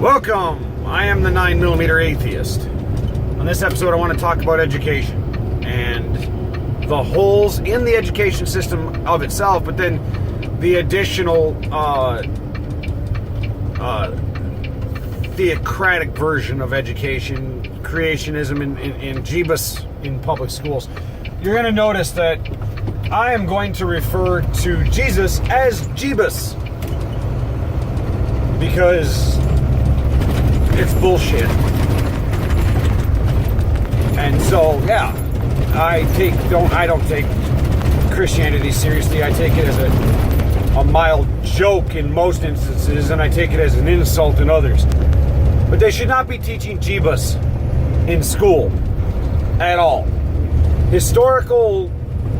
Welcome, I am the 9mm Atheist. On this episode I want to talk about education and the holes in the education system of itself, but then the additional theocratic version of education, creationism in Jeebus in public schools. You're going to notice that I am going to refer to Jesus as Jeebus because it's bullshit. And so, yeah, I don't take Christianity seriously. I take it as a mild joke in most instances, and I take it as an insult in others. But they should not be teaching Jeebus in school at all. Historical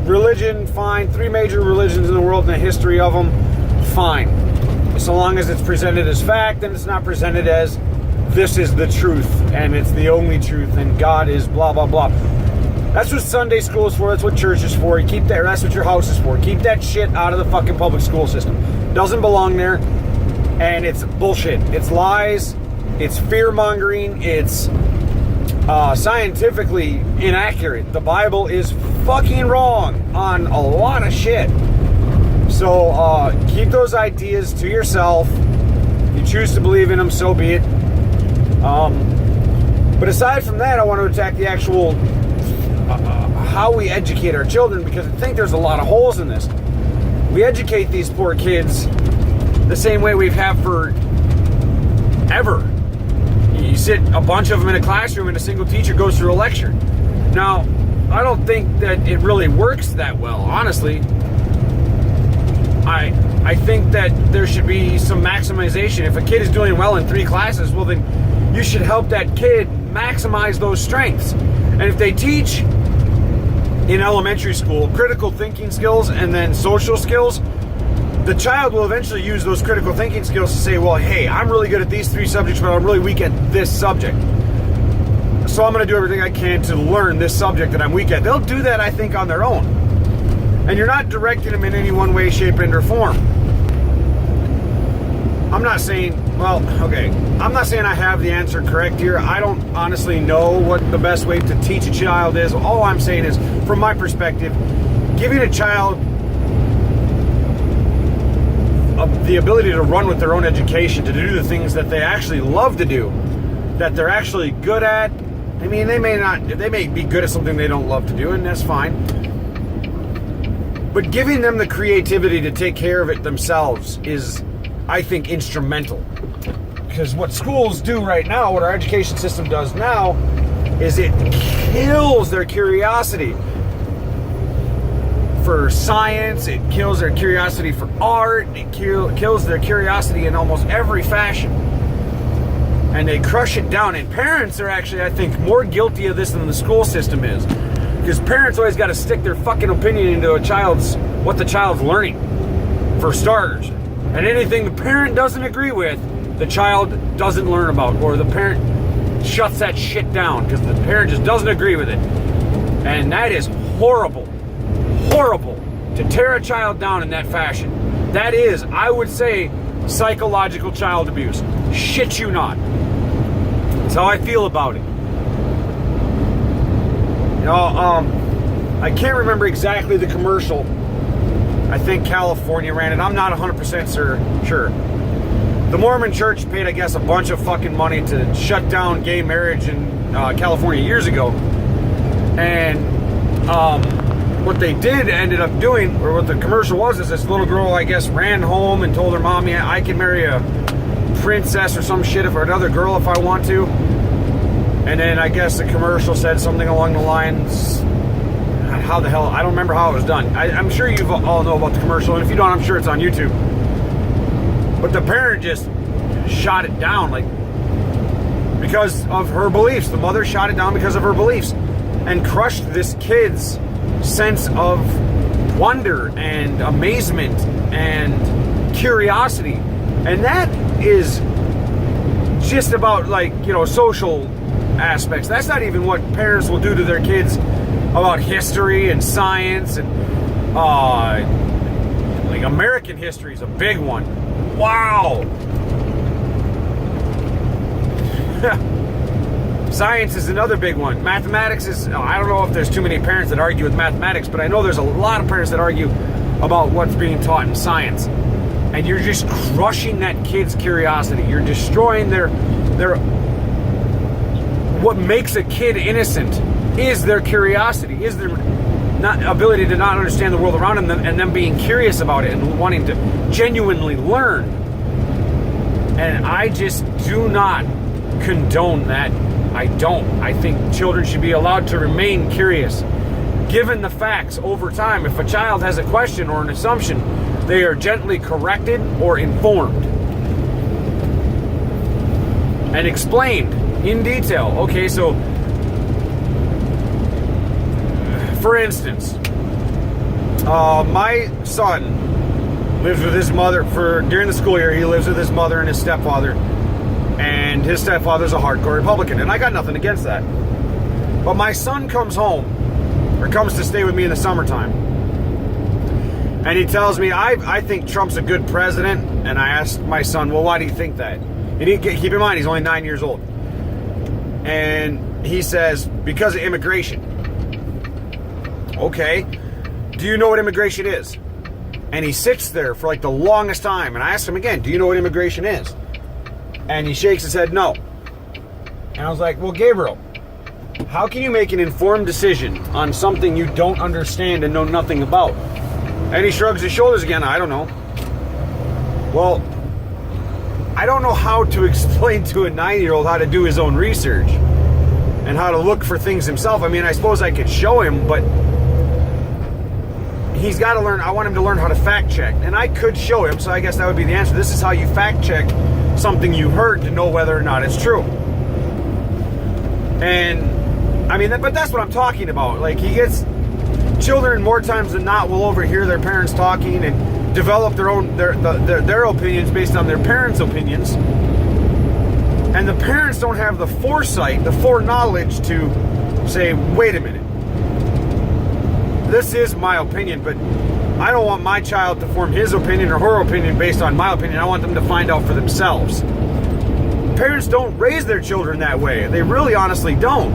religion, fine. 3 major religions in the world and the history of them, fine. So long as it's presented as fact and it's not presented as this is the truth and it's the only truth and God is blah blah blah. That's what Sunday school is for. That's what church is for. You keep that. That's what your house is for. Keep that shit out of the fucking public school system. Doesn't belong there, and it's bullshit. It's lies. It's fear mongering. It's scientifically inaccurate. The Bible is fucking wrong on a lot of shit. So keep those ideas to yourself. If you choose to believe in them, so be it. But aside from that, I want to attack the actual how we educate our children, because I think there's a lot of holes in this. We educate these poor kids the same way we've had for ever. You sit a bunch of them in a classroom and a single teacher goes through a lecture. Now, I don't think that it really works that well, honestly. I think that there should be some maximization. If a kid is doing well in 3 classes, well then you should help that kid maximize those strengths. And if they teach in elementary school critical thinking skills and then social skills, the child will eventually use those critical thinking skills to say, well, hey, I'm really good at these 3 subjects, but I'm really weak at this subject. So I'm going to do everything I can to learn this subject that I'm weak at. They'll do that, I think, on their own. And you're not directing them in any one way, shape, and or form. I'm not saying I have the answer correct here. I don't honestly know what the best way to teach a child is. All I'm saying is, from my perspective, giving a child the ability to run with their own education, to do the things that they actually love to do, that they're actually good at. I mean, they may be good at something they don't love to do, and that's fine. But giving them the creativity to take care of it themselves is, I think, instrumental. Because what schools do right now, what our education system does now, is it kills their curiosity for science, it kills their curiosity for art, it kills their curiosity in almost every fashion. And they crush it down. And parents are actually, I think, more guilty of this than the school system is. Because parents always got to stick their fucking opinion into what the child's learning, for starters. And anything the parent doesn't agree with, the child doesn't learn about, or the parent shuts that shit down because the parent just doesn't agree with it. And that is horrible. Horrible to tear a child down in that fashion. That is, I would say, psychological child abuse. Shit you not. That's how I feel about it. You know, I can't remember exactly the commercial. I think California ran it. I'm not 100% sure. The Mormon Church paid, I guess, a bunch of fucking money to shut down gay marriage in California years ago. And what they ended up doing, or what the commercial was, is this little girl, I guess, ran home and told her mommy, I can marry a princess or some shit or another girl if I want to. And then I guess the commercial said something along the lines, how the hell, I don't remember how it was done. I'm sure you all know about the commercial, and if you don't, I'm sure it's on YouTube. But the parent just shot it down, like, because of her beliefs. The mother shot it down because of her beliefs and crushed this kid's sense of wonder and amazement and curiosity. And that is just about, like, you know, social aspects. That's not even what parents will do to their kids about history and science and like American history is a big one. Wow. Science is another big one. Mathematics is, I don't know if there's too many parents that argue with mathematics, but I know there's a lot of parents that argue about what's being taught in science. And you're just crushing that kid's curiosity. You're destroying their what makes a kid innocent is their curiosity, is their ability to not understand the world around them and them being curious about it and wanting to genuinely learn. And I just do not condone that. I don't. I think children should be allowed to remain curious. Given the facts over time, if a child has a question or an assumption, they are gently corrected or informed and explained in detail. Okay, so for instance, my son lives with his mother during the school year. He lives with his mother and his stepfather, and his stepfather's a hardcore Republican, and I got nothing against that. But my son comes home, or comes to stay with me in the summertime, and he tells me, I think Trump's a good president. And I asked my son, well, why do you think that? And keep in mind, he's only 9 years old. And he says, because of immigration. Okay, do you know what immigration is? And he sits there for like the longest time. And I asked him again, do you know what immigration is? And he shakes his head, no. And I was like, well, Gabriel, how can you make an informed decision on something you don't understand and know nothing about? And he shrugs his shoulders again. I don't know. Well, I don't know how to explain to a 9-year-old how to do his own research and how to look for things himself. I mean, I suppose I could show him, but he's got to learn. I want him to learn how to fact check. And I could show him, so I guess that would be the answer. This is how you fact check something you heard to know whether or not it's true. And I mean, but that's what I'm talking about. Like, children more times than not will overhear their parents talking and develop their opinions based on their parents' opinions. And the parents don't have the foresight, the foreknowledge to say, wait a minute, this is my opinion, but I don't want my child to form his opinion or her opinion based on my opinion. I want them to find out for themselves. Parents don't raise their children that way. They really honestly don't.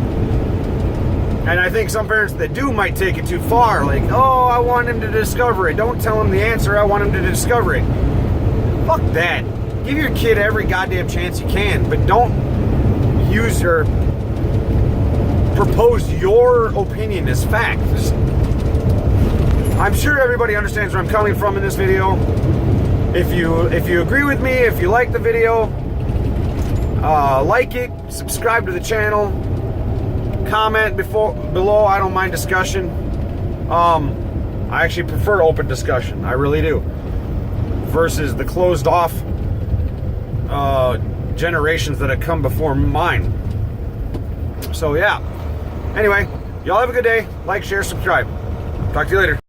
And I think some parents that do might take it too far. Like, oh, I want him to discover it. Don't tell him the answer. I want him to discover it. Fuck that. Give your kid every goddamn chance you can, but don't propose your opinion as fact. I'm sure everybody understands where I'm coming from in this video. If you agree with me, if you like the video, like it, subscribe to the channel. Comment below. I don't mind discussion. I actually prefer open discussion. I really do. Versus the closed off generations that have come before mine. So yeah. Anyway, y'all have a good day. Like, share, subscribe. Talk to you later.